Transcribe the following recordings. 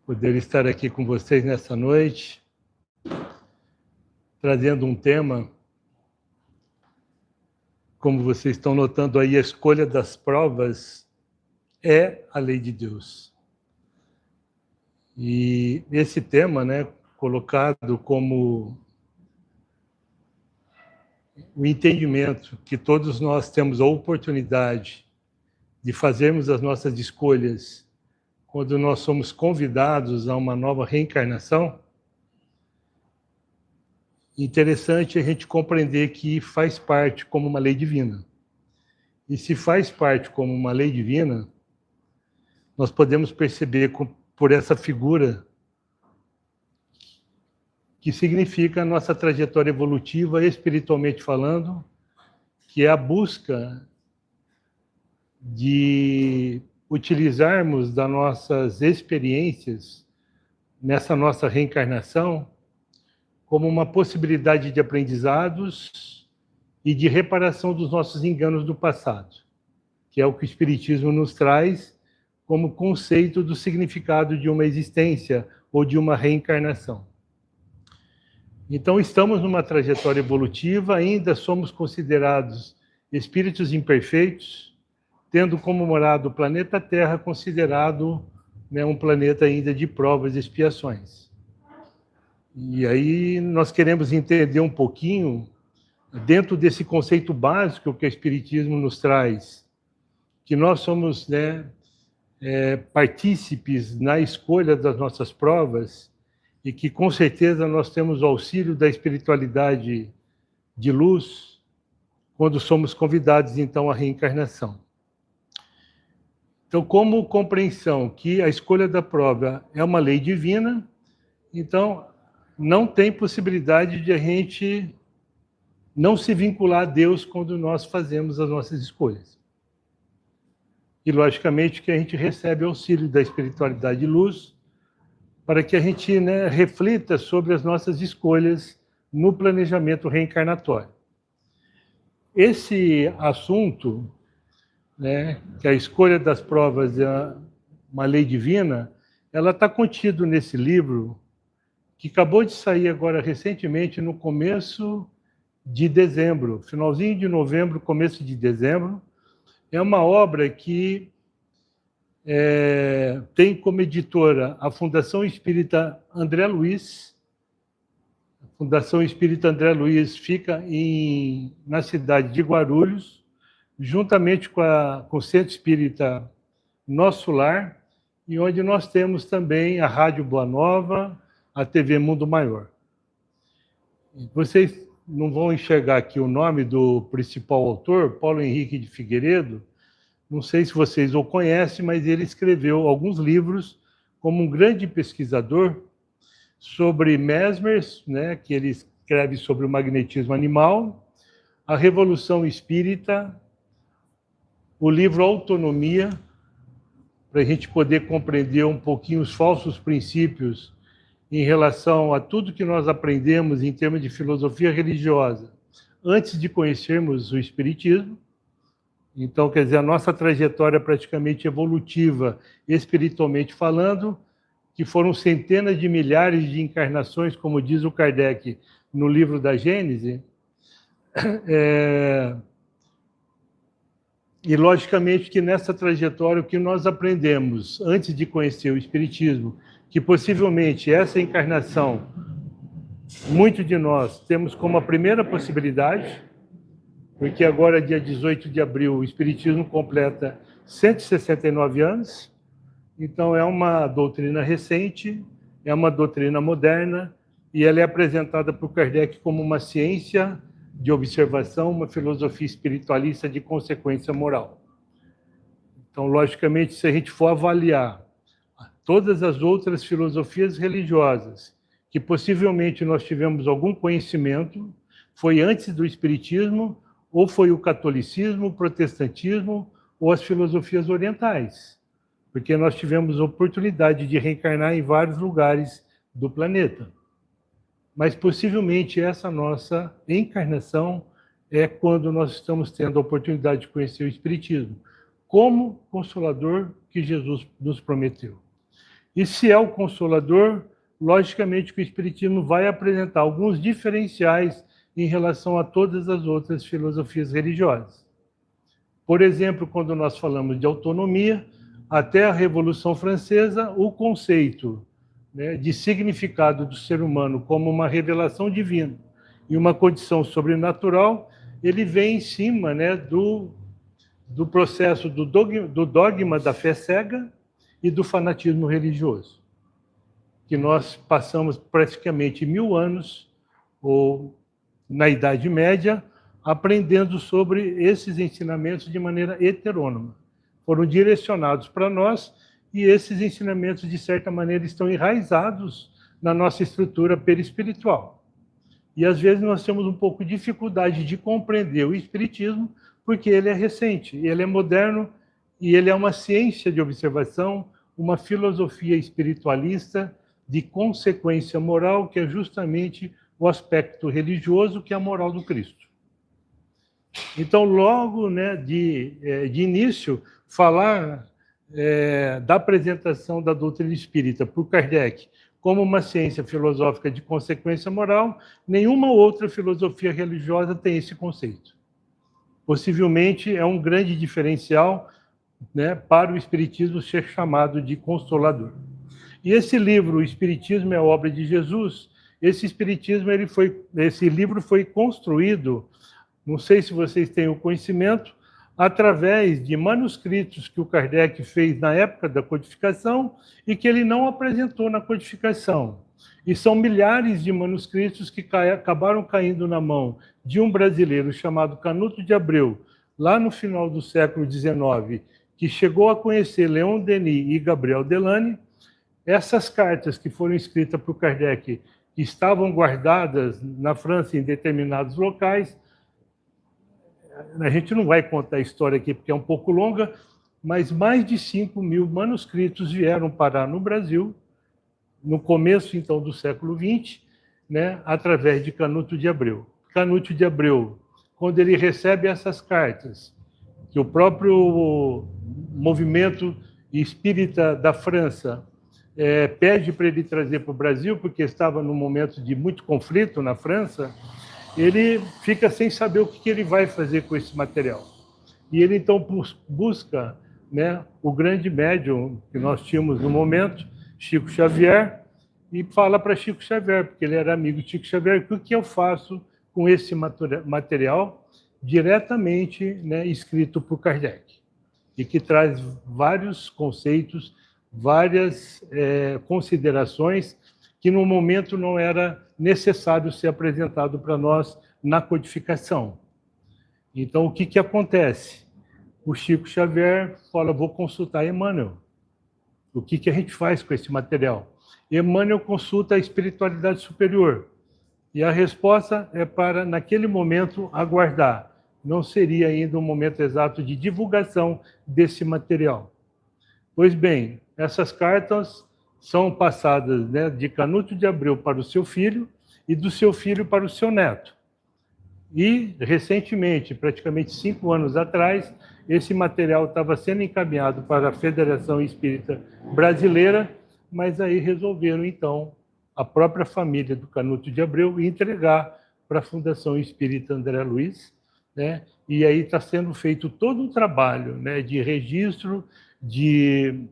poder estar aqui com vocês nessa noite, trazendo um tema, como vocês estão notando aí, a escolha das provas é a lei de Deus. E esse tema, colocado como o entendimento que todos nós temos a oportunidade de fazermos as nossas escolhas quando nós somos convidados a uma nova reencarnação, interessante a gente compreender que faz parte como uma lei divina. E se faz parte como uma lei divina, nós podemos perceber por essa figura que significa a nossa trajetória evolutiva, espiritualmente falando, que é a busca de utilizarmos das nossas experiências nessa nossa reencarnação como uma possibilidade de aprendizados e de reparação dos nossos enganos do passado, que é o que o Espiritismo nos traz como conceito do significado de uma existência ou de uma reencarnação. Então, estamos numa trajetória evolutiva, ainda somos considerados espíritos imperfeitos, tendo como morada o planeta Terra, considerado um planeta ainda de provas e expiações. E aí nós queremos entender um pouquinho, dentro desse conceito básico que o Espiritismo nos traz, que nós somos partícipes na escolha das nossas provas e que, com certeza, nós temos o auxílio da espiritualidade de luz quando somos convidados, então, à reencarnação. Então, como compreensão que a escolha da prova é uma lei divina, então não tem possibilidade de a gente não se vincular a Deus quando nós fazemos as nossas escolhas. E, logicamente, que a gente recebe auxílio da espiritualidade de luz para que a gente reflita sobre as nossas escolhas no planejamento reencarnatório. Esse assunto, que a escolha das provas é uma lei divina, ela está contido nesse livro que acabou de sair agora recentemente, no começo de dezembro, finalzinho de novembro, começo de dezembro. É uma obra que tem como editora a Fundação Espírita André Luiz. A Fundação Espírita André Luiz fica na cidade de Guarulhos, juntamente com o Centro Espírita Nosso Lar, e onde nós temos também a Rádio Boa Nova, a TV Mundo Maior. Vocês não vão enxergar aqui o nome do principal autor, Paulo Henrique de Figueiredo. Não sei se vocês o conhecem, mas ele escreveu alguns livros como um grande pesquisador sobre Mesmer, que ele escreve sobre o magnetismo animal, a Revolução Espírita, o livro Autonomia, para a gente poder compreender um pouquinho os falsos princípios em relação a tudo que nós aprendemos em termos de filosofia religiosa, antes de conhecermos o Espiritismo. Então, quer dizer, a nossa trajetória praticamente evolutiva, espiritualmente falando, que foram centenas de milhares de encarnações, como diz o Kardec no livro da Gênese, e, logicamente, que nessa trajetória, o que nós aprendemos antes de conhecer o Espiritismo, que possivelmente essa encarnação, muitos de nós temos como a primeira possibilidade, porque agora, dia 18 de abril, o Espiritismo completa 169 anos, então é uma doutrina recente, é uma doutrina moderna, e ela é apresentada por Kardec como uma ciência de observação, uma filosofia espiritualista de consequência moral. Então, logicamente, se a gente for avaliar todas as outras filosofias religiosas que possivelmente nós tivemos algum conhecimento, foi antes do Espiritismo, ou foi o catolicismo, o protestantismo, ou as filosofias orientais, porque nós tivemos a oportunidade de reencarnar em vários lugares do planeta. Mas, possivelmente, essa nossa encarnação é quando nós estamos tendo a oportunidade de conhecer o Espiritismo, como Consolador que Jesus nos prometeu. E se é o Consolador, logicamente que o Espiritismo vai apresentar alguns diferenciais em relação a todas as outras filosofias religiosas. Por exemplo, quando nós falamos de autonomia, até a Revolução Francesa, o conceito, né, de significado do ser humano como uma revelação divina e uma condição sobrenatural, ele vem em cima, né, do processo do dogma da fé cega e do fanatismo religioso, que nós passamos praticamente 1000 anos, ou na Idade Média, aprendendo sobre esses ensinamentos de maneira heterônoma. Foram direcionados para nós e esses ensinamentos, de certa maneira, estão enraizados na nossa estrutura perispiritual. E, às vezes, nós temos um pouco de dificuldade de compreender o Espiritismo, porque ele é recente, ele é moderno e ele é uma ciência de observação, uma filosofia espiritualista de consequência moral, que é justamente o aspecto religioso, que é a moral do Cristo. Então, logo, né, de início, falar da apresentação da doutrina espírita por Kardec como uma ciência filosófica de consequência moral, nenhuma outra filosofia religiosa tem esse conceito. Possivelmente é um grande diferencial, né, para o Espiritismo ser chamado de Consolador. E esse livro, O Espiritismo é a Obra de Jesus, esse livro foi construído, não sei se vocês têm o conhecimento, através de manuscritos que o Kardec fez na época da codificação e que ele não apresentou na codificação. E são milhares de manuscritos que acabaram caindo na mão de um brasileiro chamado Canuto de Abreu, lá no final do século XIX, que chegou a conhecer Leon Denis e Gabriel Delany. Essas cartas que foram escritas por Kardec, que estavam guardadas na França em determinados locais, a gente não vai contar a história aqui porque é um pouco longa, mas mais de 5.000 manuscritos vieram parar no Brasil, no começo, então, do século XX, né, através de Canuto de Abreu. Canuto de Abreu, quando ele recebe essas cartas, que o próprio movimento espírita da França pede para ele trazer para o Brasil, porque estava num momento de muito conflito na França, ele fica sem saber o que ele vai fazer com esse material. E ele, então, busca, né, o grande médium que nós tínhamos no momento, Chico Xavier, e fala para Chico Xavier, porque ele era amigo de Chico Xavier, o que eu faço com esse material diretamente, né, escrito por Kardec, e que traz vários conceitos, várias considerações que no momento não era necessário ser apresentado para nós na codificação. Então, o que acontece? O Chico Xavier fala, vou consultar Emmanuel. O que a gente faz com esse material? Emmanuel consulta a espiritualidade superior. E a resposta é para, naquele momento, aguardar. Não seria ainda um momento exato de divulgação desse material. Pois bem, essas cartas são passadas, né, de Canuto de Abreu para o seu filho e do seu filho para o seu neto. E, recentemente, praticamente 5 anos atrás, esse material estava sendo encaminhado para a Federação Espírita Brasileira, mas aí resolveram, então, a própria família do Canuto de Abreu entregar para a Fundação Espírita André Luiz, né? E aí está sendo feito todo um trabalho, né, de registro, de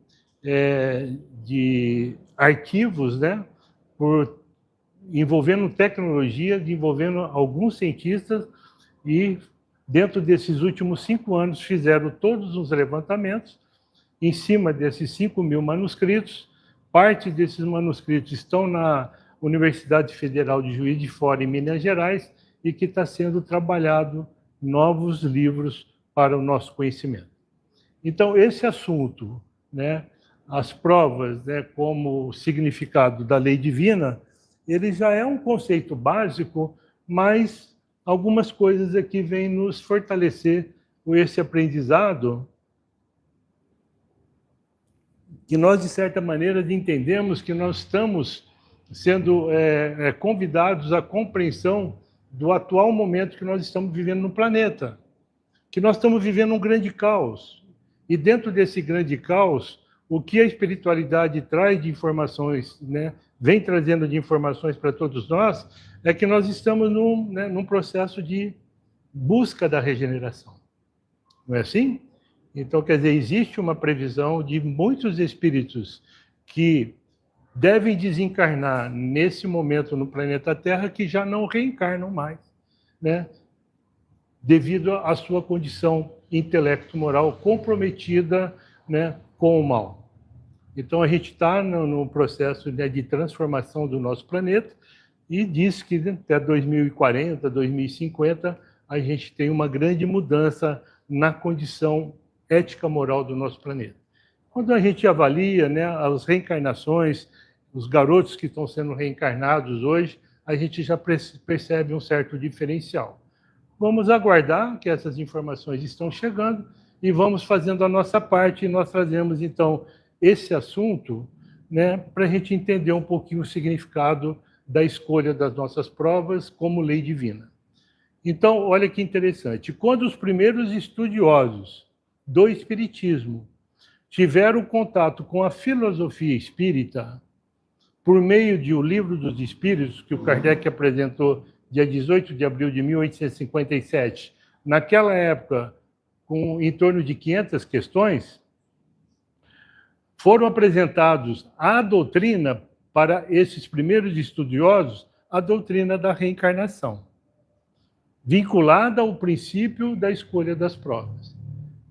arquivos, né, envolvendo tecnologia, envolvendo alguns cientistas, e dentro desses últimos 5 anos fizeram todos os levantamentos em cima desses 5.000 manuscritos. Parte desses manuscritos estão na Universidade Federal de Juiz de Fora, em Minas Gerais, e que está sendo trabalhado novos livros para o nosso conhecimento. Então, esse assunto, né, as provas, né, como o significado da lei divina, ele já é um conceito básico, mas algumas coisas aqui vêm nos fortalecer com esse aprendizado, que nós, de certa maneira, entendemos que nós estamos sendo convidados à compreensão do atual momento que nós estamos vivendo no planeta, que nós estamos vivendo um grande caos. E dentro desse grande caos, o que a espiritualidade traz de informações, né, vem trazendo de informações para todos nós, é que nós estamos num processo de busca da regeneração. Não é assim? Então, quer dizer, existe uma previsão de muitos espíritos que devem desencarnar nesse momento no planeta Terra que já não reencarnam mais, né? Devido à sua condição intelecto-moral comprometida, né, com o mal. Então, a gente está no processo, né, de transformação do nosso planeta e diz que até 2040, 2050, a gente tem uma grande mudança na condição ética-moral do nosso planeta. Quando a gente avalia, né, as reencarnações, os garotos que estão sendo reencarnados hoje, a gente já percebe um certo diferencial. Vamos aguardar que essas informações estão chegando e vamos fazendo a nossa parte, e nós trazemos, então, esse assunto, né, para a gente entender um pouquinho o significado da escolha das nossas provas como lei divina. Então, olha que interessante. Quando os primeiros estudiosos do Espiritismo tiveram contato com a filosofia espírita, por meio de O Livro dos Espíritos, que o Kardec apresentou dia 18 de abril de 1857, naquela época, com em torno de 500 questões, foram apresentados a doutrina, para esses primeiros estudiosos, a doutrina da reencarnação, vinculada ao princípio da escolha das provas.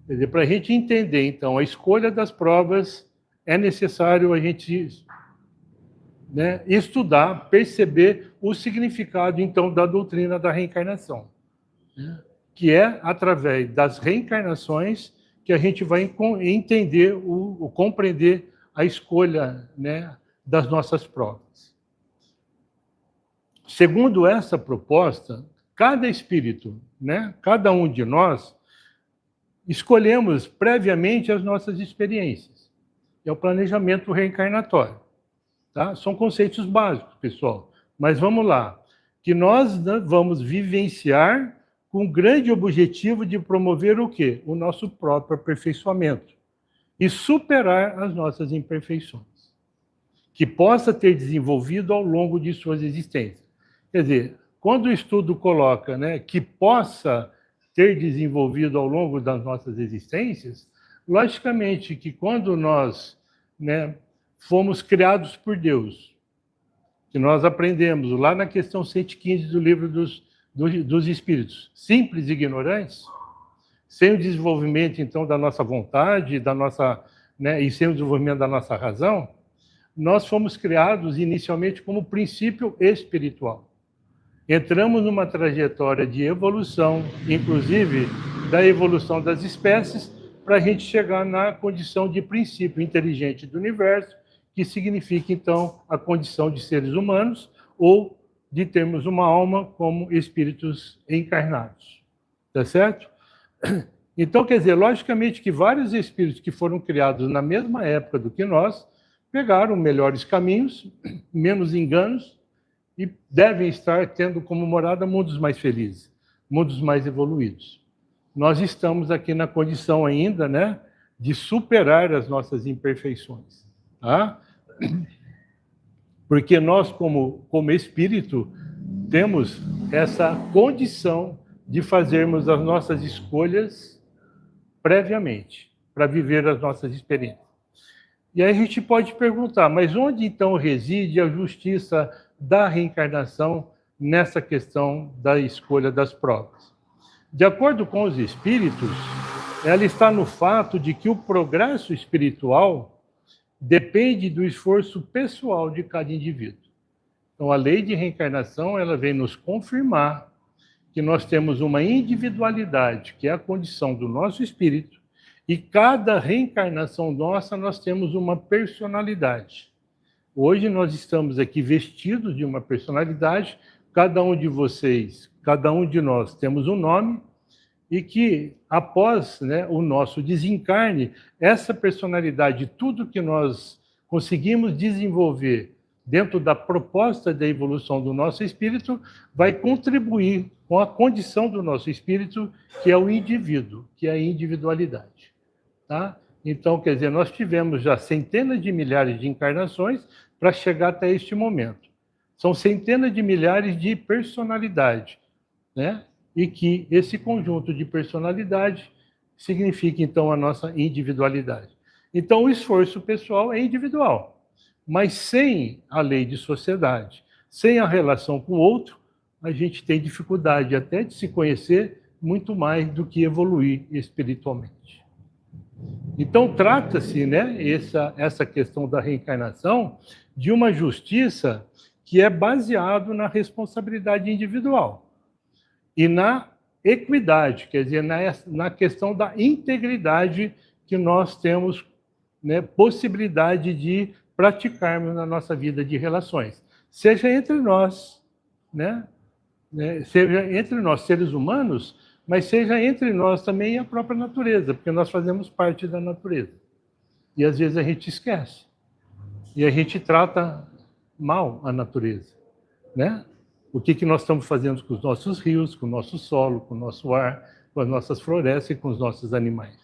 Quer dizer, para a gente entender, então, a escolha das provas, é necessário a gente, né, estudar, perceber o significado, então, da doutrina da reencarnação, né, que é através das reencarnações que a gente vai entender, compreender a escolha, né, das nossas provas. Segundo essa proposta, cada espírito, né, cada um de nós, escolhemos previamente as nossas experiências. É o planejamento reencarnatório. Tá? São conceitos básicos, pessoal. Mas vamos lá. Que nós, né, vamos vivenciar com o grande objetivo de promover o quê? O nosso próprio aperfeiçoamento. E superar as nossas imperfeições, que possa ter desenvolvido ao longo de suas existências. Quer dizer, quando o estudo coloca, né, que possa ter desenvolvido ao longo das nossas existências, logicamente que quando nós, né, fomos criados por Deus, que nós aprendemos lá na questão 115 do Livro dos Espíritos, simples e ignorantes, sem o desenvolvimento, então, da nossa vontade, da nossa, né, e sem o desenvolvimento da nossa razão, nós fomos criados inicialmente como princípio espiritual. Entramos numa trajetória de evolução, inclusive da evolução das espécies, para a gente chegar na condição de princípio inteligente do universo, que significa, então, a condição de seres humanos ou de termos uma alma como espíritos encarnados. Tá certo? Então, quer dizer, logicamente que vários espíritos que foram criados na mesma época do que nós pegaram melhores caminhos, menos enganos, e devem estar tendo como morada mundos mais felizes, mundos mais evoluídos. Nós estamos aqui na condição ainda, né, de superar as nossas imperfeições, tá? Porque nós, como espírito, temos essa condição de fazermos as nossas escolhas previamente, para viver as nossas experiências. E aí a gente pode perguntar, mas onde então reside a justiça da reencarnação nessa questão da escolha das provas? De acordo com os espíritos, ela está no fato de que o progresso espiritual depende do esforço pessoal de cada indivíduo. Então, a lei de reencarnação, ela vem nos confirmar que nós temos uma individualidade, que é a condição do nosso espírito, e cada reencarnação nossa, nós temos uma personalidade. Hoje nós estamos aqui vestidos de uma personalidade, cada um de vocês, cada um de nós temos um nome, e que após, né, o nosso desencarne, essa personalidade, tudo que nós conseguimos desenvolver dentro da proposta da evolução do nosso espírito, vai contribuir com a condição do nosso espírito, que é o indivíduo, que é a individualidade. Tá? Então, quer dizer, nós tivemos já centenas de milhares de encarnações para chegar até este momento. São centenas de milhares de personalidades, né? E que esse conjunto de personalidade significa, então, a nossa individualidade. Então, o esforço pessoal é individual, mas sem a lei de sociedade, sem a relação com o outro, a gente tem dificuldade até de se conhecer muito mais do que evoluir espiritualmente. Então, trata-se, né, essa questão da reencarnação de uma justiça que é baseado na responsabilidade individual e na equidade, quer dizer, na questão da integridade que nós temos, né, possibilidade de praticarmos na nossa vida de relações, seja entre nós, né, seja entre nós seres humanos, mas seja entre nós também a própria natureza, porque nós fazemos parte da natureza. E às vezes a gente esquece. E a gente trata mal a natureza, né? O que nós estamos fazendo com os nossos rios, com o nosso solo, com o nosso ar, com as nossas florestas e com os nossos animais.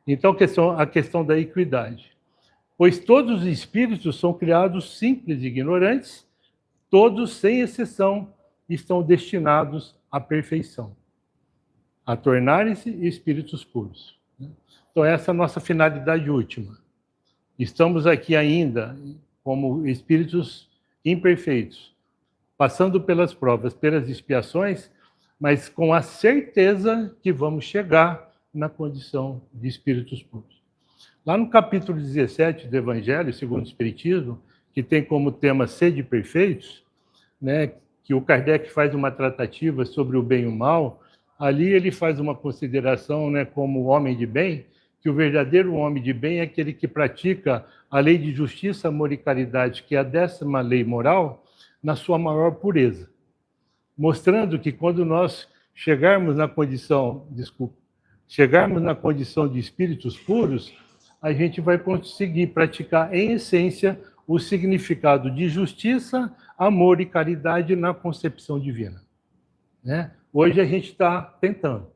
Então, a questão da equidade. Pois todos os espíritos são criados simples e ignorantes, todos, sem exceção, estão destinados à perfeição, a tornarem-se espíritos puros. Então, essa é a nossa finalidade última. Estamos aqui ainda como espíritos imperfeitos, passando pelas provas, pelas expiações, mas com a certeza que vamos chegar na condição de espíritos puros. Lá no capítulo 17 do Evangelho, segundo o Espiritismo, que tem como tema Sede Perfeitos, né, que o Kardec faz uma tratativa sobre o bem e o mal, ali ele faz uma consideração, né, como homem de bem, que o verdadeiro homem de bem é aquele que pratica a lei de justiça, amor e caridade, que é a 10ª lei moral, na sua maior pureza. Mostrando que quando nós chegarmos na condição de espíritos puros, a gente vai conseguir praticar em essência o significado de justiça, amor e caridade na concepção divina, né? Hoje a gente está tentando.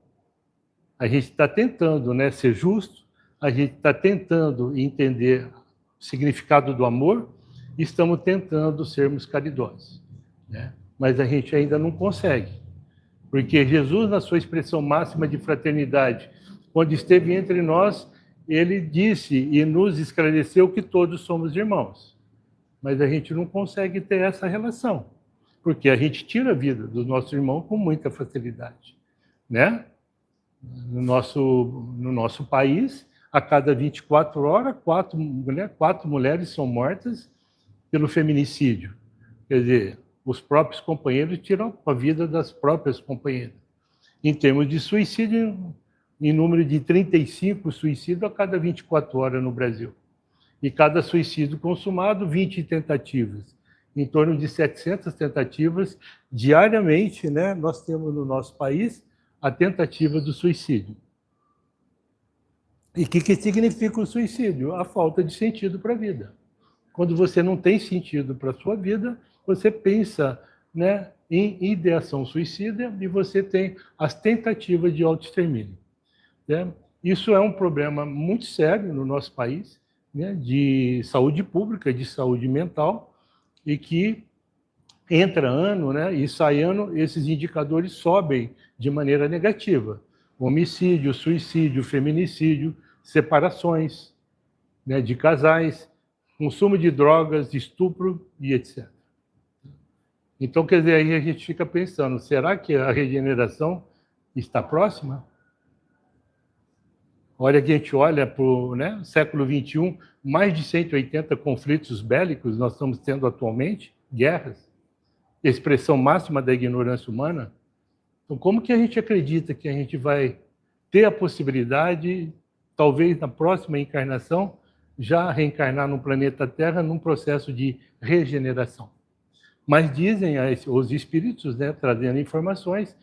A gente está tentando, né, ser justo, a gente está tentando entender o significado do amor e estamos tentando sermos caridosos, né? Mas a gente ainda não consegue. Porque Jesus, na sua expressão máxima de fraternidade, quando esteve entre nós, ele disse e nos esclareceu que todos somos irmãos. Mas a gente não consegue ter essa relação, porque a gente tira a vida do nosso irmão com muita facilidade, né? No nosso país, a cada 24 horas, 4 mulheres são mortas pelo feminicídio. Quer dizer, os próprios companheiros tiram a vida das próprias companheiras. Em termos de suicídio, em número de 35 suicídios a cada 24 horas no Brasil. E cada suicídio consumado, 20 tentativas. Em torno de 700 tentativas diariamente, né, nós temos no nosso país a tentativa do suicídio. E o que significa o suicídio? A falta de sentido para a vida. Quando você não tem sentido para a sua vida, você pensa, né, em ideação suicida e você tem as tentativas de autoextermínio, né? Isso é um problema muito sério no nosso país, né, de saúde pública, de saúde mental, e que entra ano, né, e sai ano, esses indicadores sobem de maneira negativa. Homicídio, suicídio, feminicídio, separações, né, de casais, consumo de drogas, estupro e etc. Então, quer dizer, aí a gente fica pensando, será que a regeneração está próxima? Olha, que a gente olha para o, né, século XXI, mais de 180 conflitos bélicos nós estamos tendo atualmente, guerras, expressão máxima da ignorância humana. Então, como que a gente acredita que a gente vai ter a possibilidade, talvez na próxima encarnação, já reencarnar no planeta Terra num processo de regeneração? Mas dizem os espíritos, né, trazendo informações,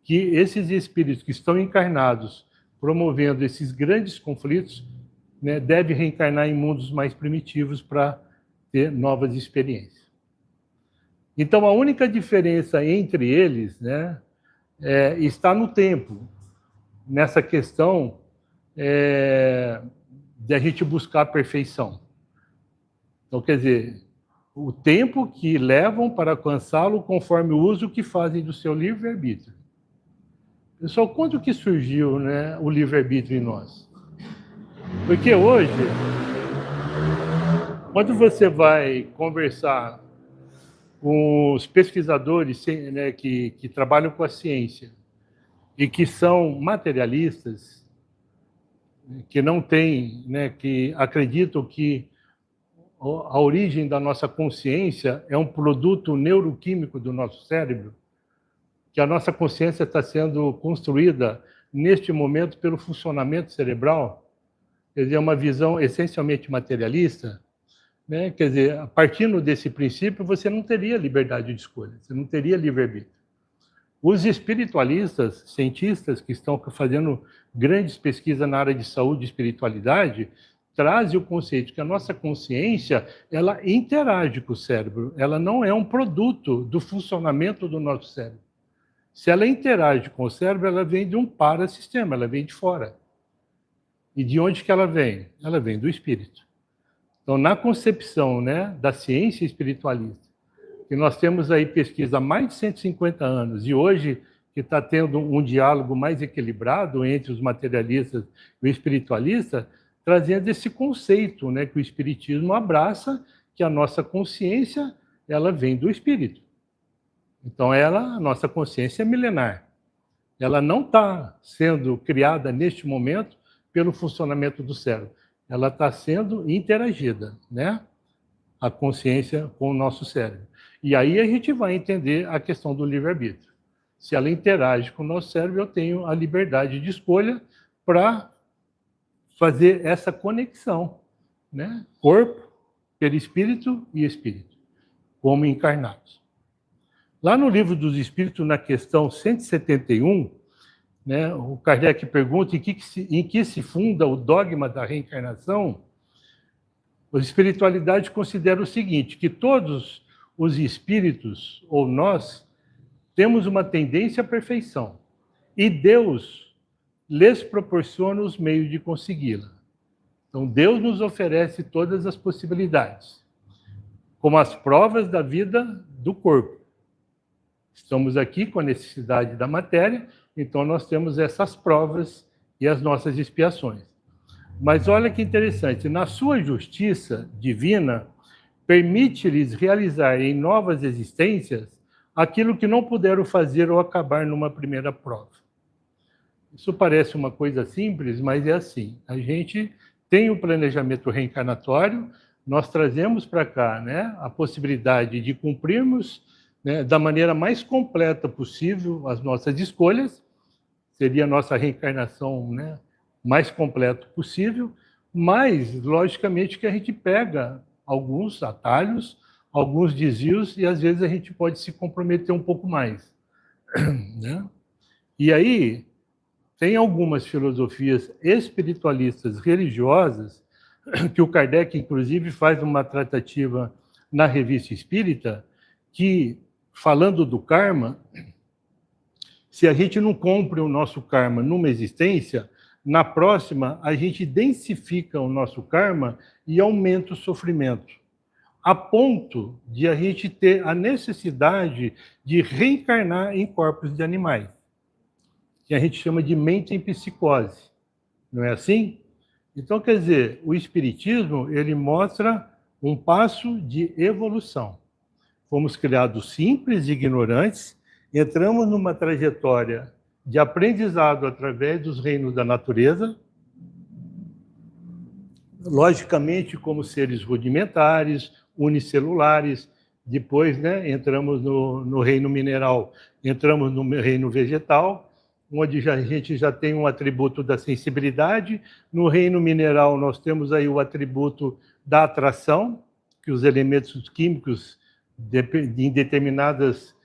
que esses espíritos que estão encarnados promovendo esses grandes conflitos, né, devem reencarnar em mundos mais primitivos para ter novas experiências. Então, a única diferença entre eles, né, está no tempo, nessa questão de a gente buscar a perfeição. Então, quer dizer, o tempo que levam para alcançá-lo conforme o uso que fazem do seu livre-arbítrio. Pessoal, quando que surgiu, né, o livre-arbítrio em nós? Porque hoje, quando você vai conversar com os pesquisadores, né, que trabalham com a ciência e que são materialistas, que não têm, né, que acreditam que a origem da nossa consciência é um produto neuroquímico do nosso cérebro, que a nossa consciência está sendo construída neste momento pelo funcionamento cerebral, quer dizer, é uma visão essencialmente materialista, né? Quer dizer, partindo desse princípio, você não teria liberdade de escolha, você não teria livre-arbítrio. Os espiritualistas, cientistas que estão fazendo grandes pesquisas na área de saúde e espiritualidade, trazem o conceito que a nossa consciência, ela interage com o cérebro, ela não é um produto do funcionamento do nosso cérebro. Se ela interage com o cérebro, ela vem de um parasistema, ela vem de fora. E de onde que ela vem? Ela vem do espírito. Então, na concepção, né, da ciência espiritualista, que nós temos aí pesquisa há mais de 150 anos, e hoje que está tendo um diálogo mais equilibrado entre os materialistas e o espiritualista, trazendo esse conceito, né, que o espiritismo abraça, que a nossa consciência, ela vem do espírito. Então, a nossa consciência é milenar. Ela não está sendo criada neste momento pelo funcionamento do cérebro. Ela está sendo interagida, né? A consciência com o nosso cérebro. E aí a gente vai entender a questão do livre-arbítrio. Se ela interage com o nosso cérebro, eu tenho a liberdade de escolha para fazer essa conexão, né? Corpo, perispírito e espírito, como encarnados. Lá no Livro dos Espíritos, na questão 171, né, o Kardec pergunta em que se funda o dogma da reencarnação. A espiritualidade considera o seguinte, que todos os espíritos, ou nós, temos uma tendência à perfeição, e Deus lhes proporciona os meios de consegui-la. Então, Deus nos oferece todas as possibilidades, como as provas da vida do corpo. Estamos aqui com a necessidade da matéria, então nós temos essas provas e as nossas expiações. Mas olha que interessante, na sua justiça divina, permite-lhes realizar em novas existências aquilo que não puderam fazer ou acabar numa primeira prova. Isso parece uma coisa simples, mas é assim. A gente tem um planejamento reencarnatório, nós trazemos para cá, né, a possibilidade de cumprirmos, né, da maneira mais completa possível as nossas escolhas, seria a nossa reencarnação, né, mais completa possível, mas, logicamente, que a gente pega alguns atalhos, alguns desvios, e às vezes a gente pode se comprometer um pouco mais, né? E aí, tem algumas filosofias espiritualistas religiosas, que o Kardec, inclusive, faz uma tratativa na Revista Espírita, que, falando do karma, se a gente não cumpre o nosso karma numa existência, na próxima a gente densifica o nosso karma e aumenta o sofrimento, a ponto de a gente ter a necessidade de reencarnar em corpos de animais, que a gente chama de mente em psicose. Não é assim? Então, quer dizer, o Espiritismo, ele mostra um passo de evolução. Fomos criados simples e ignorantes, entramos numa trajetória de aprendizado através dos reinos da natureza, logicamente como seres rudimentares, unicelulares, depois, né, entramos no reino mineral, entramos no reino vegetal, onde a gente já tem um atributo da sensibilidade. No reino mineral nós temos aí o atributo da atração, que os elementos químicos em determinadas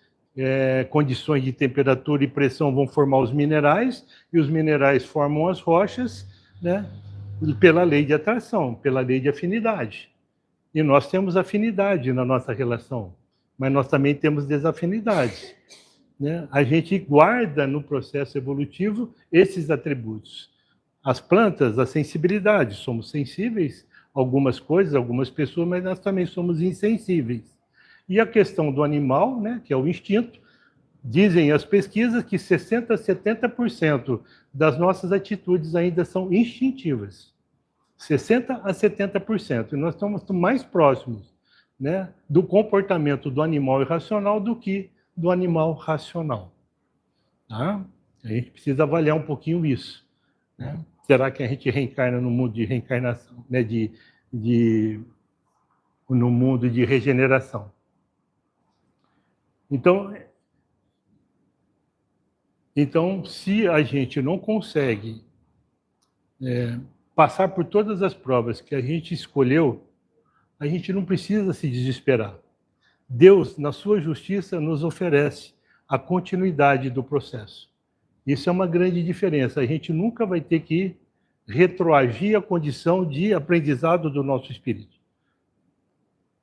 condições de temperatura e pressão vão formar os minerais, e os minerais formam as rochas, né, pela lei de atração, pela lei de afinidade. E nós temos afinidade na nossa relação, mas nós também temos desafinidades, né? A gente guarda no processo evolutivo esses atributos. As plantas, a sensibilidade. Somos sensíveis a algumas coisas, algumas pessoas, mas nós também somos insensíveis. E a questão do animal, né, que é o instinto, dizem as pesquisas que 60% a 70% das nossas atitudes ainda são instintivas. 60% a 70%. E nós estamos mais próximos, né, do comportamento do animal irracional do que do animal racional. Tá? A gente precisa avaliar um pouquinho isso. Né? Será que a gente reencarna no mundo de reencarnação, né, no mundo de regeneração? Então, se a gente não consegue passar por todas as provas que a gente escolheu, a gente não precisa se desesperar. Deus, na sua justiça, nos oferece a continuidade do processo. Isso é uma grande diferença. A gente nunca vai ter que retroagir a condição de aprendizado do nosso espírito,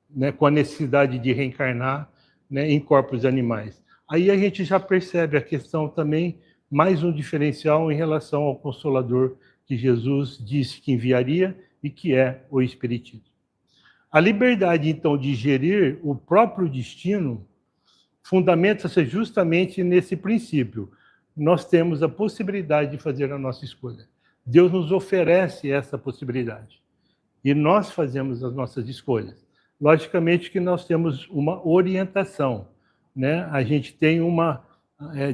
né, com a necessidade de reencarnar, né, em corpos animais. Aí a gente já percebe a questão também, mais um diferencial em relação ao Consolador que Jesus disse que enviaria e que é o Espiritismo. A liberdade, então, de gerir o próprio destino fundamenta-se justamente nesse princípio. Nós temos a possibilidade de fazer a nossa escolha. Deus nos oferece essa possibilidade. E nós fazemos as nossas escolhas. Logicamente que nós temos uma orientação, né? A gente tem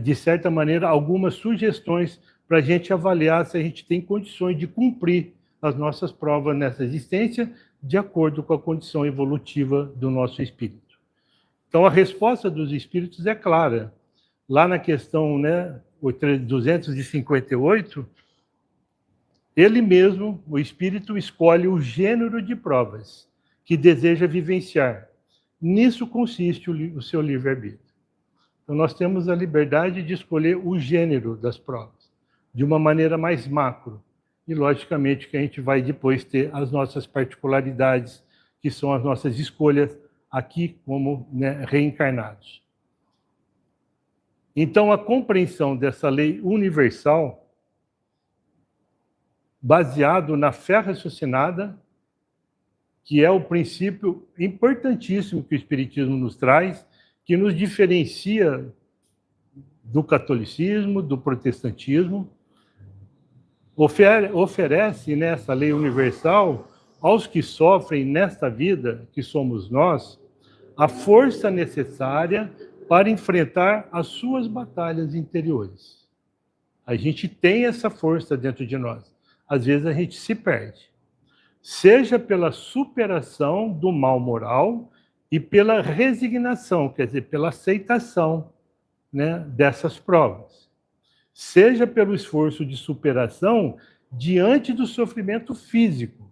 de certa maneira, algumas sugestões para a gente avaliar se a gente tem condições de cumprir as nossas provas nessa existência, de acordo com a condição evolutiva do nosso espírito. Então, a resposta dos espíritos é clara. Lá na questão, né, 258, ele mesmo, o espírito, escolhe o gênero de provas que deseja vivenciar. Nisso consiste o seu livre-arbítrio. Então, nós temos a liberdade de escolher o gênero das provas, de uma maneira mais macro. E, logicamente, que a gente vai depois ter as nossas particularidades, que são as nossas escolhas aqui como, né, reencarnados. Então, a compreensão dessa lei universal, baseado na fé raciocinada, que é o princípio importantíssimo que o Espiritismo nos traz, que nos diferencia do catolicismo, do protestantismo, oferece nessa lei universal aos que sofrem nesta vida, que somos nós, a força necessária para enfrentar as suas batalhas interiores. A gente tem essa força dentro de nós. Às vezes a gente se perde. Seja pela superação do mal moral e pela resignação, quer dizer, pela aceitação, né, dessas provas. Seja pelo esforço de superação diante do sofrimento físico,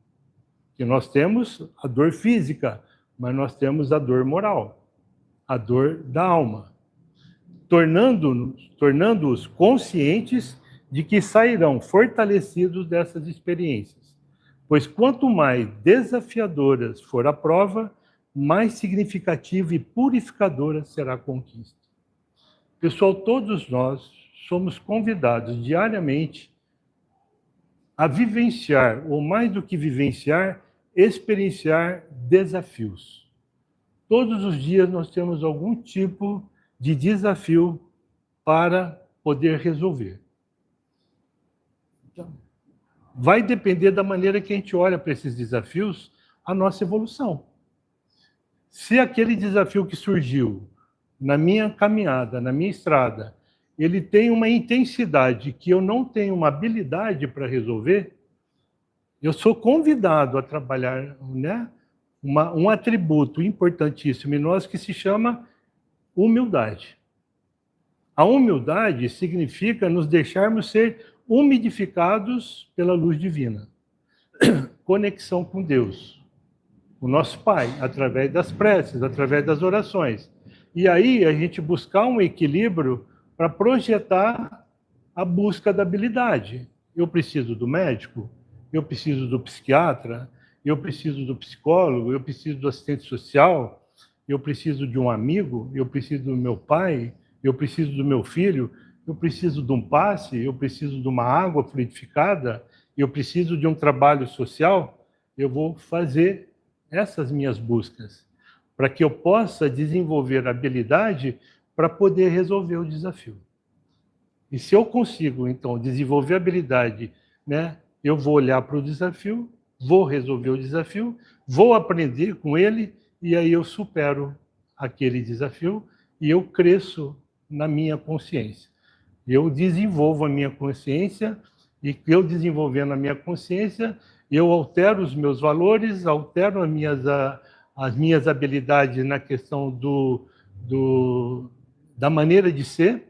que nós temos a dor física, mas nós temos a dor moral, a dor da alma, tornando-os conscientes de que sairão fortalecidos dessas experiências. Pois quanto mais desafiadoras for a prova, mais significativa e purificadora será a conquista. Pessoal, todos nós somos convidados diariamente a vivenciar, ou mais do que vivenciar, experienciar desafios. Todos os dias nós temos algum tipo de desafio para poder resolver. Então, vai depender da maneira que a gente olha para esses desafios, a nossa evolução. Se aquele desafio que surgiu na minha caminhada, na minha estrada, ele tem uma intensidade que eu não tenho uma habilidade para resolver, eu sou convidado a trabalhar, né, um atributo importantíssimo em nós que se chama humildade. A humildade significa nos deixarmos ser umidificados pela luz divina. Conexão com Deus, o nosso Pai, através das preces, através das orações. E aí a gente buscar um equilíbrio para projetar a busca da habilidade. Eu preciso do médico, eu preciso do psiquiatra, eu preciso do psicólogo, eu preciso do assistente social, eu preciso de um amigo, eu preciso do meu pai, eu preciso do meu filho, eu preciso de um passe, eu preciso de uma água fluidificada, eu preciso de um trabalho social, eu vou fazer essas minhas buscas, para que eu possa desenvolver habilidade para poder resolver o desafio. E se eu consigo, então, desenvolver habilidade, né, eu vou olhar para o desafio, vou resolver o desafio, vou aprender com ele, e aí eu supero aquele desafio e eu cresço na minha consciência. Eu desenvolvo a minha consciência, e eu desenvolvendo a minha consciência, eu altero os meus valores, altero as minhas habilidades na questão da maneira de ser,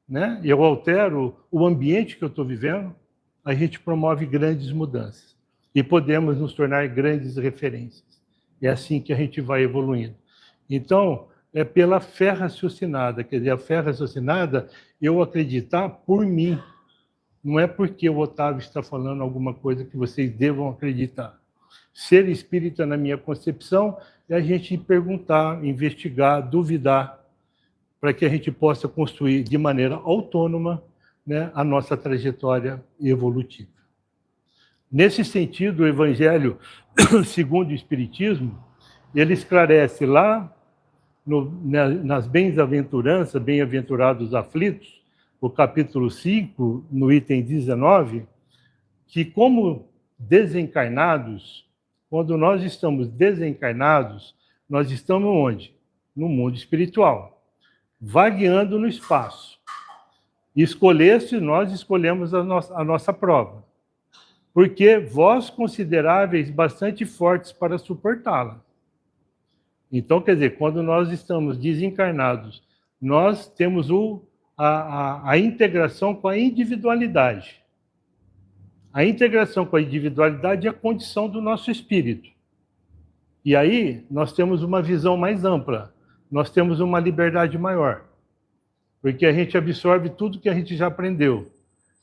né? Eu altero o ambiente que eu estou vivendo, a gente promove grandes mudanças e podemos nos tornar grandes referências. É assim que a gente vai evoluindo. Então, é pela fé raciocinada, quer dizer, a fé raciocinada, eu acreditar por mim, não é porque o Otávio está falando alguma coisa que vocês devam acreditar. Ser espírita, na minha concepção, é a gente perguntar, investigar, duvidar, para que a gente possa construir de maneira autônoma, né, a nossa trajetória evolutiva. Nesse sentido, o Evangelho segundo o Espiritismo, ele esclarece lá nas bem-aventuranças, bem-aventurados aflitos, o capítulo 5, no item 19, que como desencarnados, quando nós estamos desencarnados, nós estamos onde? No mundo espiritual, vagueando no espaço. Escolheste, nós escolhemos a nossa prova, porque vós consideráveis bastante fortes para suportá-la. Então, quer dizer, quando nós estamos desencarnados, nós temos a integração com a individualidade. A integração com a individualidade é a condição do nosso espírito. E aí nós temos uma visão mais ampla, nós temos uma liberdade maior, porque a gente absorve tudo que a gente já aprendeu.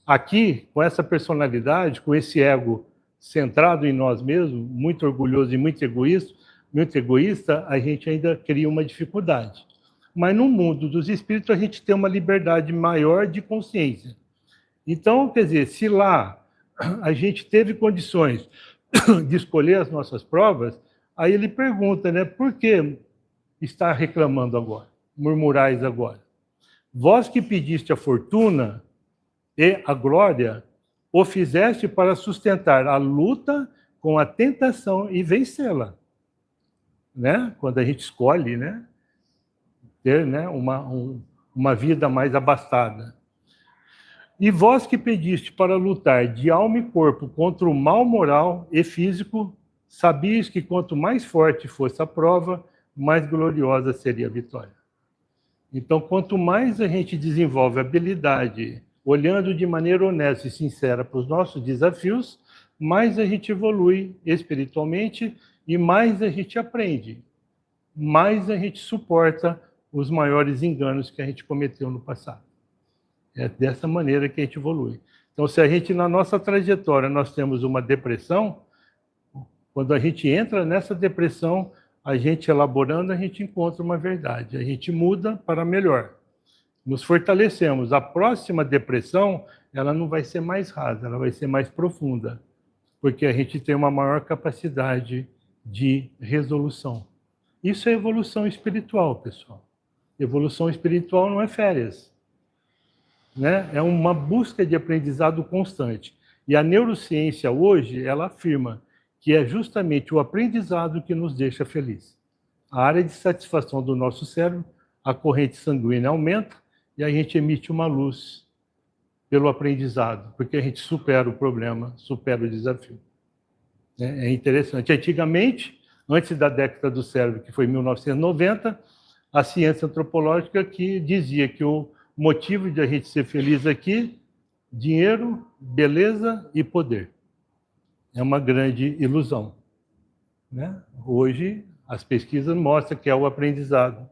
Aqui, com essa personalidade, com esse ego centrado em nós mesmos, muito orgulhoso e muito egoísta, a gente ainda cria uma dificuldade. Mas no mundo dos espíritos a gente tem uma liberdade maior de consciência. Então, quer dizer, se lá a gente teve condições de escolher as nossas provas, aí ele pergunta, né, por que está reclamando agora, murmurais agora? Vós que pediste a fortuna e a glória, o fizeste para sustentar a luta com a tentação e vencê-la. Né? Quando a gente escolhe, né, ter, né, uma vida mais abastada. E vós que pediste para lutar de alma e corpo contra o mal moral e físico, sabias que quanto mais forte fosse a prova, mais gloriosa seria a vitória. Então, quanto mais a gente desenvolve habilidade, olhando de maneira honesta e sincera para os nossos desafios, mais a gente evolui espiritualmente e mais a gente aprende, mais a gente suporta os maiores enganos que a gente cometeu no passado. É dessa maneira que a gente evolui. Então, se a gente, na nossa trajetória, nós temos uma depressão, quando a gente entra nessa depressão, a gente elaborando, a gente encontra uma verdade, a gente muda para melhor. Nos fortalecemos. A próxima depressão, ela não vai ser mais rasa, ela vai ser mais profunda, porque a gente tem uma maior capacidade de resolução. Isso é evolução espiritual, pessoal. Evolução espiritual não é férias, né? É uma busca de aprendizado constante. E a neurociência hoje, ela afirma que é justamente o aprendizado que nos deixa feliz. A área de satisfação do nosso cérebro, a corrente sanguínea aumenta e a gente emite uma luz pelo aprendizado, porque a gente supera o problema, supera o desafio. É interessante. Antigamente, antes da década do cérebro, que foi 1990, a ciência antropológica que dizia que o motivo de a gente ser feliz aqui, dinheiro, beleza e poder. É uma grande ilusão, né? Hoje, as pesquisas mostram que é o aprendizado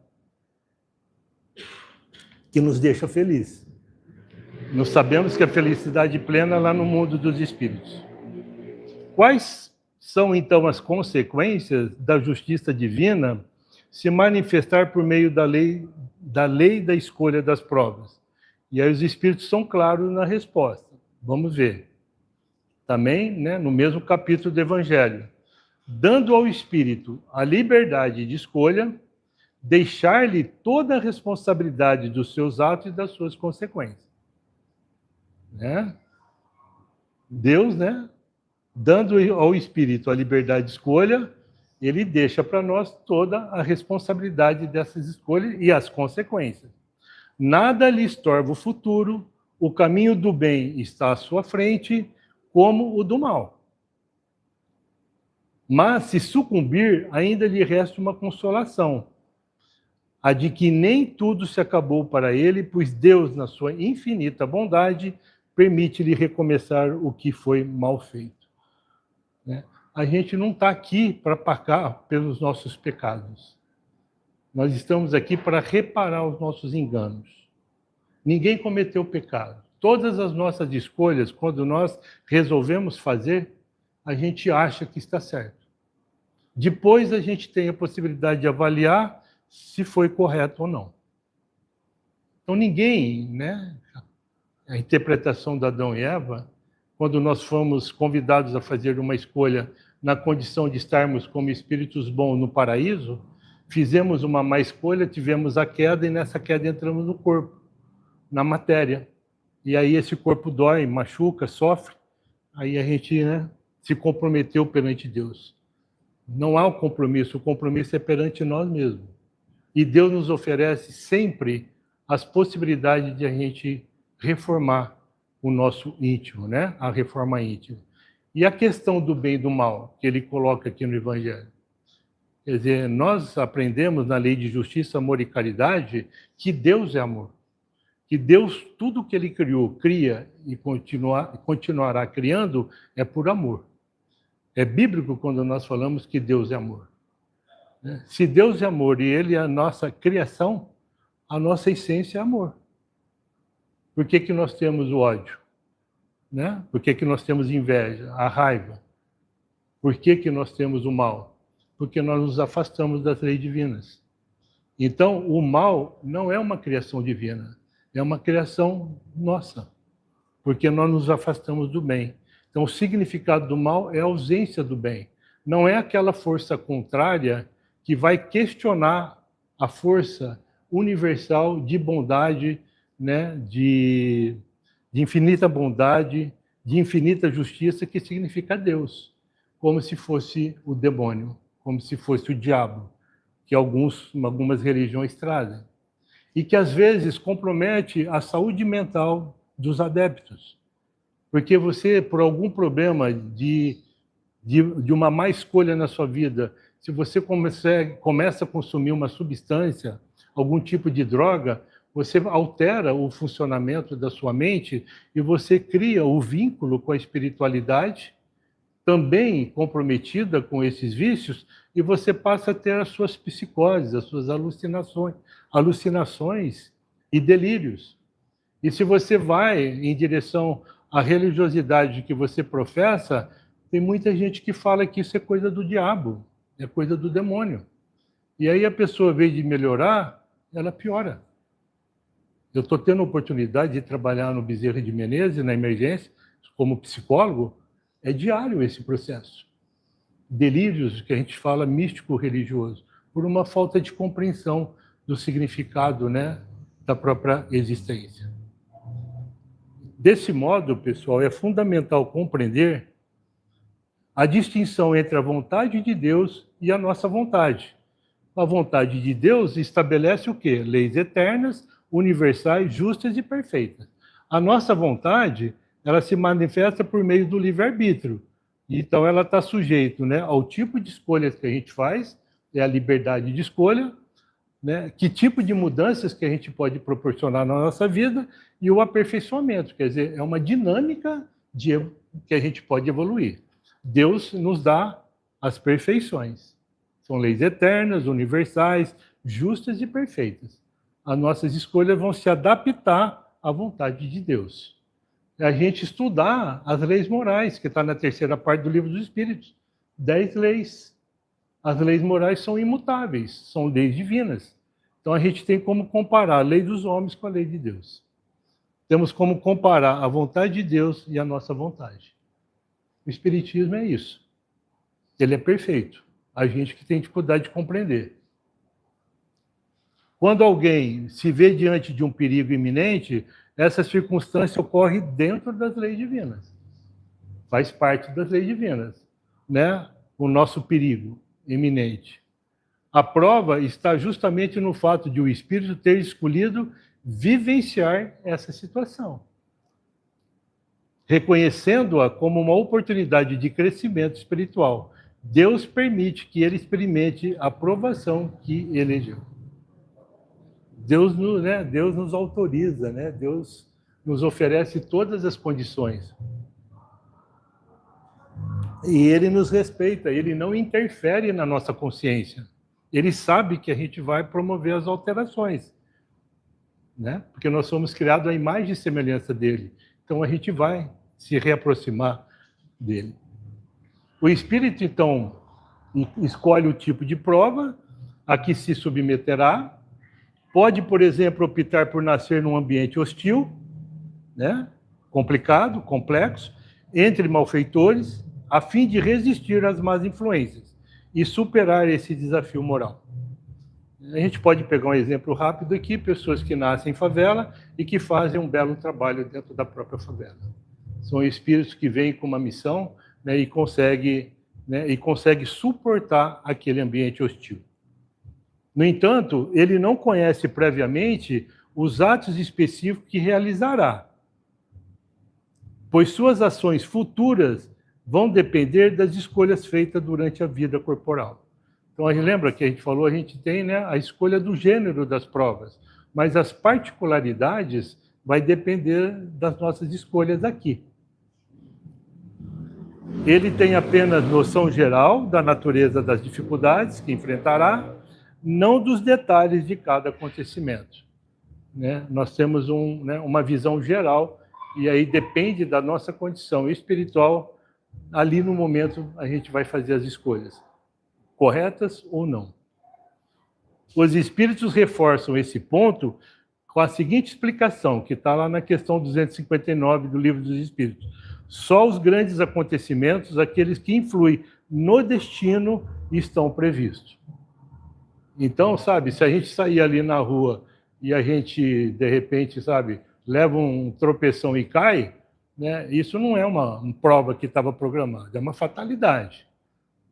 que nos deixa felizes. Nós sabemos que a felicidade plena é lá no mundo dos espíritos. Quais são, então, as consequências da justiça divina se manifestar por meio da lei da escolha das provas? E aí os espíritos são claros na resposta. Vamos ver. também, né, no mesmo capítulo do Evangelho. Dando ao Espírito a liberdade de escolha, deixar-lhe toda a responsabilidade dos seus atos e das suas consequências. Né? Deus, né, dando ao Espírito a liberdade de escolha, ele deixa para nós toda a responsabilidade dessas escolhas e as consequências. Nada lhe estorva o futuro, o caminho do bem está à sua frente, como o do mal. Mas, se sucumbir, ainda lhe resta uma consolação, a de que nem tudo se acabou para ele, pois Deus, na sua infinita bondade, permite-lhe recomeçar o que foi mal feito. Né? A gente não está aqui para pagar pelos nossos pecados. Nós estamos aqui para reparar os nossos enganos. Ninguém cometeu pecado. Todas as nossas escolhas, quando nós resolvemos fazer, a gente acha que está certo. Depois a gente tem a possibilidade de avaliar se foi correto ou não. Então ninguém, né? A interpretação de Adão e Eva, quando nós fomos convidados a fazer uma escolha na condição de estarmos como espíritos bons no paraíso, fizemos uma má escolha, tivemos a queda e nessa queda entramos no corpo, na matéria. E aí esse corpo dói, machuca, sofre, aí a gente, né, se comprometeu perante Deus. Não há o compromisso é perante nós mesmos. E Deus nos oferece sempre as possibilidades de a gente reformar o nosso íntimo, né? A reforma íntima. E a questão do bem e do mal, que ele coloca aqui no Evangelho. Quer dizer, nós aprendemos na lei de justiça, amor e caridade que Deus é amor. Que Deus, tudo que ele criou, cria e continuará criando, é por amor. É bíblico quando nós falamos que Deus é amor. Se Deus é amor e ele é a nossa criação, a nossa essência é amor. Por que nós temos o ódio? Né? Por que nós temos inveja, a raiva? Por que nós temos o mal? Porque nós nos afastamos das leis divinas. Então, o mal não é uma criação divina, é uma criação nossa, porque nós nos afastamos do bem. Então, o significado do mal é a ausência do bem. Não é aquela força contrária que vai questionar a força universal de bondade, né, de infinita bondade, de infinita justiça, que significa Deus, como se fosse o demônio, como se fosse o diabo, que algumas religiões trazem. E que, às vezes, compromete a saúde mental dos adeptos. Porque você, por algum problema de uma má escolha na sua vida, se você começa a consumir uma substância, algum tipo de droga, você altera o funcionamento da sua mente e você cria o vínculo com a espiritualidade, também comprometida com esses vícios, e você passa a ter as suas psicoses, as suas alucinações e delírios. E se você vai em direção à religiosidade que você professa, tem muita gente que fala que isso é coisa do diabo, é coisa do demônio. E aí a pessoa, ao invés de melhorar, ela piora. Eu estou tendo a oportunidade de trabalhar no Bezerra de Menezes, na emergência, como psicólogo, é diário esse processo. Delírios, que a gente fala místico-religioso, por uma falta de compreensão do significado, né, da própria existência. Desse modo, pessoal, é fundamental compreender a distinção entre a vontade de Deus e a nossa vontade. A vontade de Deus estabelece o quê? Leis eternas, universais, justas e perfeitas. A nossa vontade, ela se manifesta por meio do livre-arbítrio. Então, ela está sujeita, né, ao tipo de escolhas que a gente faz, é a liberdade de escolha, né, que tipo de mudanças que a gente pode proporcionar na nossa vida e o aperfeiçoamento, quer dizer, é uma dinâmica que a gente pode evoluir. Deus nos dá as perfeições. São leis eternas, universais, justas e perfeitas. As nossas escolhas vão se adaptar à vontade de Deus. É a gente estudar as leis morais, que está na terceira parte do Livro dos Espíritos. 10 leis. As leis morais são imutáveis, são leis divinas. Então a gente tem como comparar a lei dos homens com a lei de Deus. Temos como comparar a vontade de Deus e a nossa vontade. O Espiritismo é isso. Ele é perfeito. A gente que tem dificuldade de compreender. Quando alguém se vê diante de um perigo iminente, essa circunstância ocorre dentro das leis divinas. Faz parte das leis divinas, né? O nosso perigo iminente. A prova está justamente no fato de o espírito ter escolhido vivenciar essa situação, reconhecendo-a como uma oportunidade de crescimento espiritual. Deus permite que ele experimente a provação que elegeu. Deus nos autoriza, né? Deus nos oferece todas as condições. E ele nos respeita, ele não interfere na nossa consciência. Ele sabe que a gente vai promover as alterações, né? Porque nós somos criados à imagem e semelhança dele. Então a gente vai se reaproximar dele. O espírito, então, escolhe o tipo de prova a que se submeterá. Pode, por exemplo, optar por nascer num ambiente hostil, né? Complicado, complexo, entre malfeitores, a fim de resistir às más influências e superar esse desafio moral. A gente pode pegar um exemplo rápido aqui, pessoas que nascem em favela e que fazem um belo trabalho dentro da própria favela. São espíritos que vêm com uma missão, né, e conseguem suportar aquele ambiente hostil. No entanto, ele não conhece previamente os atos específicos que realizará, pois suas ações futuras vão depender das escolhas feitas durante a vida corporal. Então, a gente lembra que a gente falou, a gente tem, né, a escolha do gênero das provas, mas as particularidades vai depender das nossas escolhas aqui. Ele tem apenas noção geral da natureza das dificuldades que enfrentará, não dos detalhes de cada acontecimento, né? Nós temos uma visão geral, e aí depende da nossa condição espiritual. Ali no momento a gente vai fazer as escolhas, corretas ou não. Os espíritos reforçam esse ponto com a seguinte explicação, que está lá na questão 259 do Livro dos Espíritos. Só os grandes acontecimentos, aqueles que influem no destino, estão previstos. Então, sabe, se a gente sair ali na rua e a gente, de repente, sabe, leva um tropeção e cai, né, isso não é uma prova que estava programada, é uma fatalidade,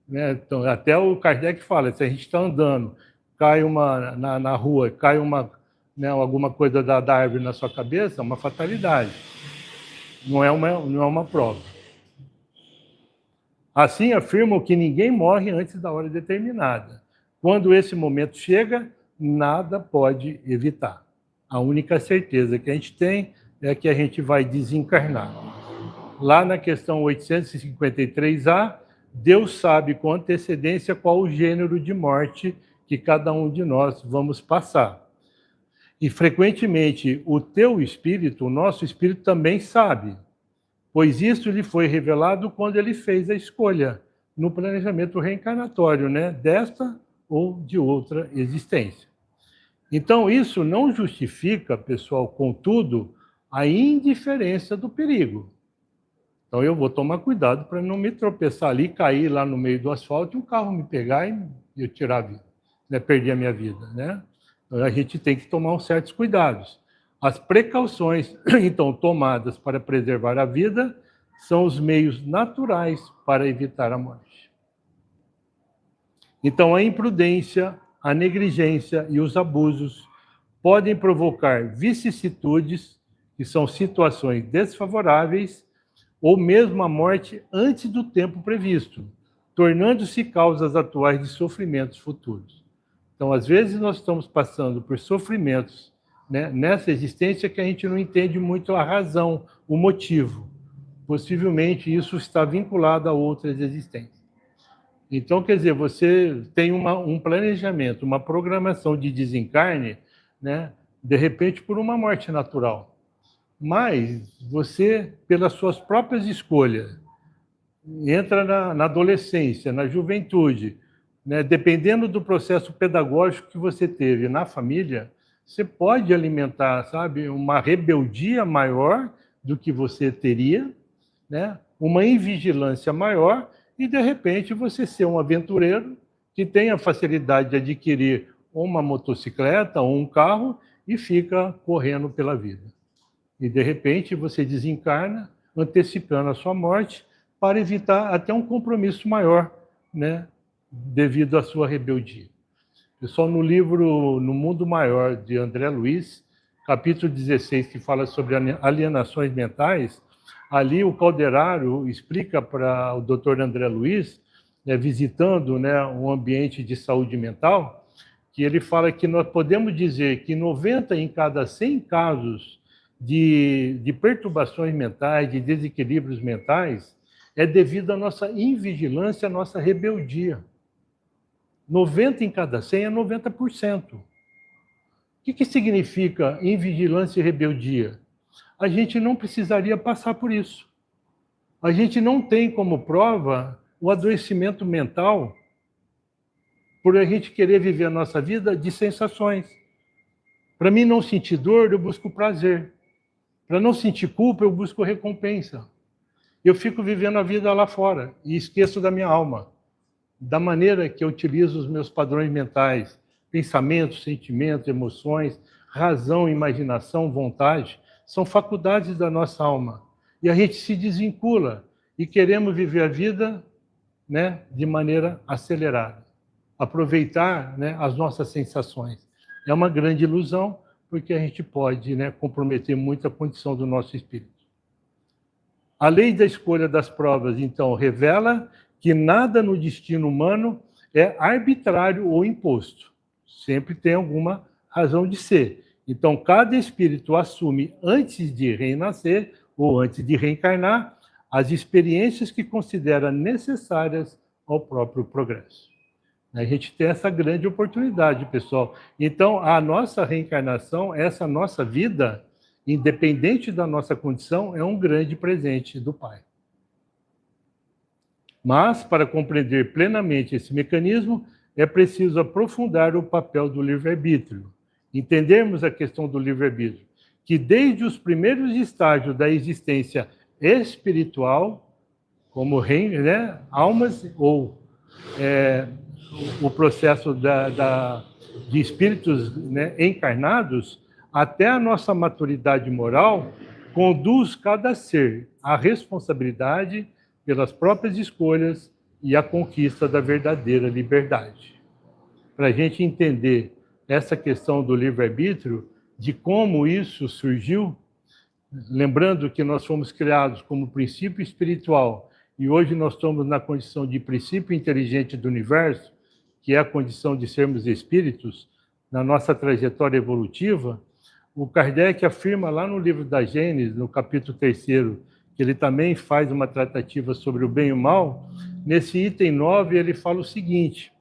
né? Então, até o Kardec fala, se a gente está andando, cai na rua, cai alguma coisa da árvore na sua cabeça, é uma fatalidade. Não é uma prova. Assim, afirmam que ninguém morre antes da hora determinada. Quando esse momento chega, nada pode evitar. A única certeza que a gente tem é que a gente vai desencarnar. Lá na questão 853A, Deus sabe com antecedência qual o gênero de morte que cada um de nós vamos passar. E, frequentemente, o teu espírito, o nosso espírito, também sabe, pois isso lhe foi revelado quando ele fez a escolha, no planejamento reencarnatório, né, desta ou de outra existência. Então, isso não justifica, pessoal, contudo, a indiferença do perigo. Então, eu vou tomar cuidado para não me tropeçar ali, cair lá no meio do asfalto e um carro me pegar e eu tirar a vida, né, perder a minha vida, né? A gente tem que tomar uns certos cuidados. As precauções, então, tomadas para preservar a vida são os meios naturais para evitar a morte. Então, a imprudência, a negligência e os abusos podem provocar vicissitudes, que são situações desfavoráveis, ou mesmo a morte antes do tempo previsto, tornando-se causas atuais de sofrimentos futuros. Então, às vezes, nós estamos passando por sofrimentos, né, nessa existência que a gente não entende muito a razão, o motivo. Possivelmente, isso está vinculado a outras existências. Então, quer dizer, você tem um planejamento, uma programação de desencarne, né, de repente, por uma morte natural. Mas você, pelas suas próprias escolhas, entra na adolescência, na juventude, né, dependendo do processo pedagógico que você teve na família, você pode alimentar, sabe, uma rebeldia maior do que você teria, né, uma invigilância maior e, de repente, você ser um aventureiro que tem a facilidade de adquirir uma motocicleta ou um carro e fica correndo pela vida. E, de repente, você desencarna, antecipando a sua morte, para evitar até um compromisso maior, né, devido à sua rebeldia. Pessoal, no livro No Mundo Maior, de André Luiz, capítulo 16, que fala sobre alienações mentais, ali o Calderaro explica para o Dr. André Luiz, né, visitando, né, um ambiente de saúde mental, que ele fala que nós podemos dizer que 90 em cada 100 casos de perturbações mentais, de desequilíbrios mentais, é devido à nossa invigilância, à nossa rebeldia. 90 em cada 100 é 90%. O que significa invigilância e rebeldia? A gente não precisaria passar por isso. A gente não tem como prova o adoecimento mental por a gente querer viver a nossa vida de sensações. Para mim não sentir dor, eu busco prazer. Para não sentir culpa, eu busco recompensa. Eu fico vivendo a vida lá fora e esqueço da minha alma, da maneira que eu utilizo os meus padrões mentais, pensamentos, sentimentos, emoções, razão, imaginação, vontade, são faculdades da nossa alma. E a gente se desvincula e queremos viver a vida, né, de maneira acelerada. Aproveitar, né, as nossas sensações. É uma grande ilusão, porque a gente pode, né, comprometer muito a condição do nosso espírito. A lei da escolha das provas, então, revela que nada no destino humano é arbitrário ou imposto. Sempre tem alguma razão de ser. Então, cada espírito assume, antes de renascer ou antes de reencarnar, as experiências que considera necessárias ao próprio progresso. A gente tem essa grande oportunidade, pessoal. Então, a nossa reencarnação, essa nossa vida, independente da nossa condição, é um grande presente do Pai. Mas, para compreender plenamente esse mecanismo, é preciso aprofundar o papel do livre-arbítrio. Entendermos a questão do livre-arbítrio, que desde os primeiros estágios da existência espiritual, como né, almas ou o processo de espíritos, né, encarnados, até a nossa maturidade moral, conduz cada ser à responsabilidade pelas próprias escolhas e à conquista da verdadeira liberdade. Para a gente entender essa questão do livre-arbítrio, de como isso surgiu, lembrando que nós fomos criados como princípio espiritual e hoje nós estamos na condição de princípio inteligente do universo, que é a condição de sermos espíritos, na nossa trajetória evolutiva, o Kardec afirma lá no livro da Gênesis, no capítulo 3º, que ele também faz uma tratativa sobre o bem e o mal. Nesse item 9, ele fala o seguinte,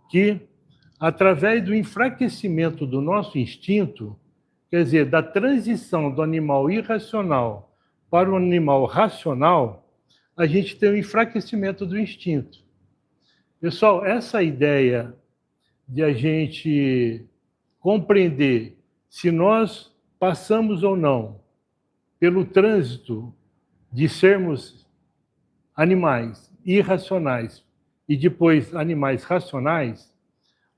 que através do enfraquecimento do nosso instinto, quer dizer, da transição do animal irracional para o animal racional, a gente tem o enfraquecimento do instinto. Pessoal, essa ideia de a gente compreender se nós passamos ou não pelo trânsito de sermos animais irracionais e depois animais racionais,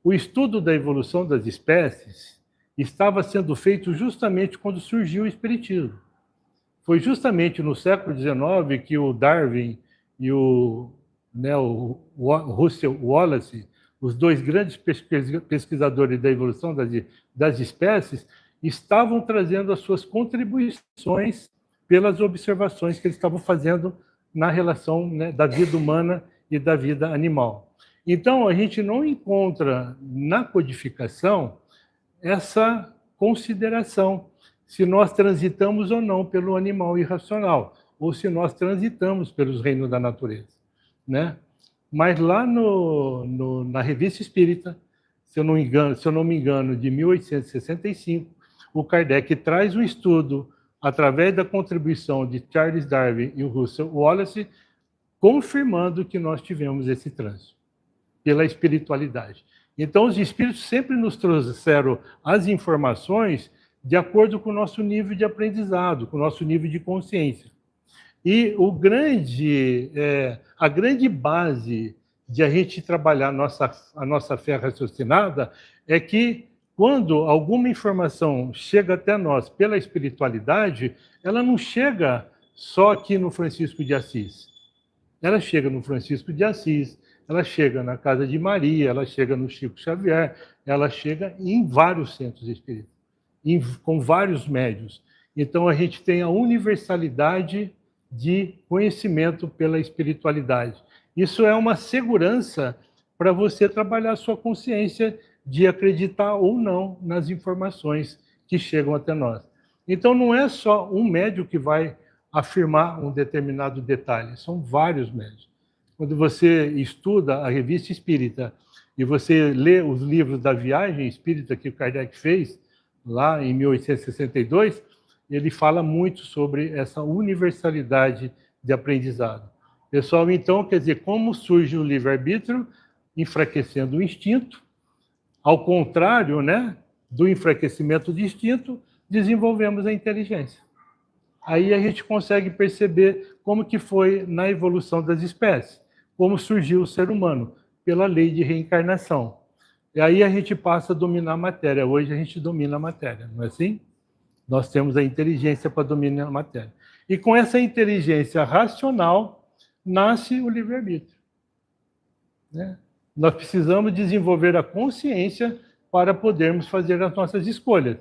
o estudo da evolução das espécies estava sendo feito justamente quando surgiu o Espiritismo. Foi justamente no século XIX que o Darwin e o Russell Wallace, os dois grandes pesquisadores da evolução das espécies, estavam trazendo as suas contribuições pelas observações que eles estavam fazendo na relação, né, da vida humana e da vida animal. Então, a gente não encontra na codificação essa consideração, se nós transitamos ou não pelo animal irracional, ou se nós transitamos pelos reinos da natureza, né? Mas lá na Revista Espírita, se eu não me engano, de 1865, o Kardec traz um estudo através da contribuição de Charles Darwin e o Russell Wallace, confirmando que nós tivemos esse trânsito pela espiritualidade. Então, os espíritos sempre nos trouxeram as informações de acordo com o nosso nível de aprendizado, com o nosso nível de consciência. E a grande base de a gente trabalhar a nossa fé raciocinada é que, quando alguma informação chega até nós pela espiritualidade, ela não chega só aqui no Francisco de Assis. Ela chega no Francisco de Assis, ela chega na Casa de Maria, ela chega no Chico Xavier, ela chega em vários centros espíritas, com vários médios. Então, a gente tem a universalidade de conhecimento pela espiritualidade. Isso é uma segurança para você trabalhar a sua consciência de acreditar ou não nas informações que chegam até nós. Então, não é só um médium que vai afirmar um determinado detalhe, são vários médios. Quando você estuda a Revista Espírita e você lê os livros da viagem espírita que o Kardec fez, lá em 1862, ele fala muito sobre essa universalidade de aprendizado. Pessoal, então, quer dizer, como surge o livre-arbítrio? Enfraquecendo o instinto. Ao contrário, né, do enfraquecimento do instinto, desenvolvemos a inteligência. Aí a gente consegue perceber como que foi na evolução das espécies, como surgiu o ser humano, pela lei de reencarnação. E aí a gente passa a dominar a matéria. Hoje a gente domina a matéria, não é assim? Nós temos a inteligência para dominar a matéria. E com essa inteligência racional, nasce o livre-arbítrio. Né? Nós precisamos desenvolver a consciência para podermos fazer as nossas escolhas.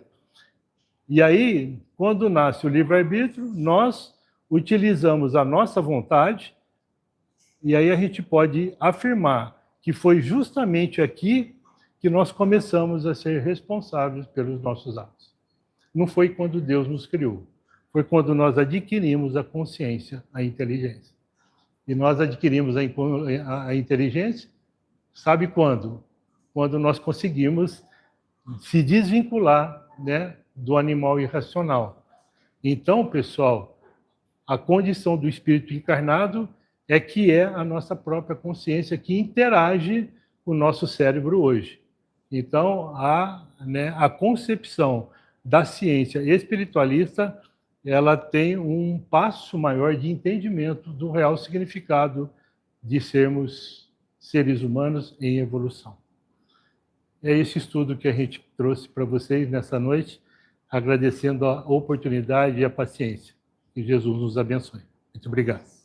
E aí, quando nasce o livre-arbítrio, nós utilizamos a nossa vontade, e aí a gente pode afirmar que foi justamente aqui que nós começamos a ser responsáveis pelos nossos atos. Não foi quando Deus nos criou, foi quando nós adquirimos a consciência, a inteligência. E nós adquirimos a inteligência, sabe quando? Quando nós conseguimos se desvincular, né, do animal irracional. Então, pessoal, a condição do espírito encarnado é que é a nossa própria consciência que interage com o nosso cérebro hoje. Então, a concepção da ciência espiritualista, ela tem um passo maior de entendimento do real significado de sermos seres humanos em evolução. É esse estudo que a gente trouxe para vocês nessa noite, agradecendo a oportunidade e a paciência. Que Jesus nos abençoe. Muito obrigado.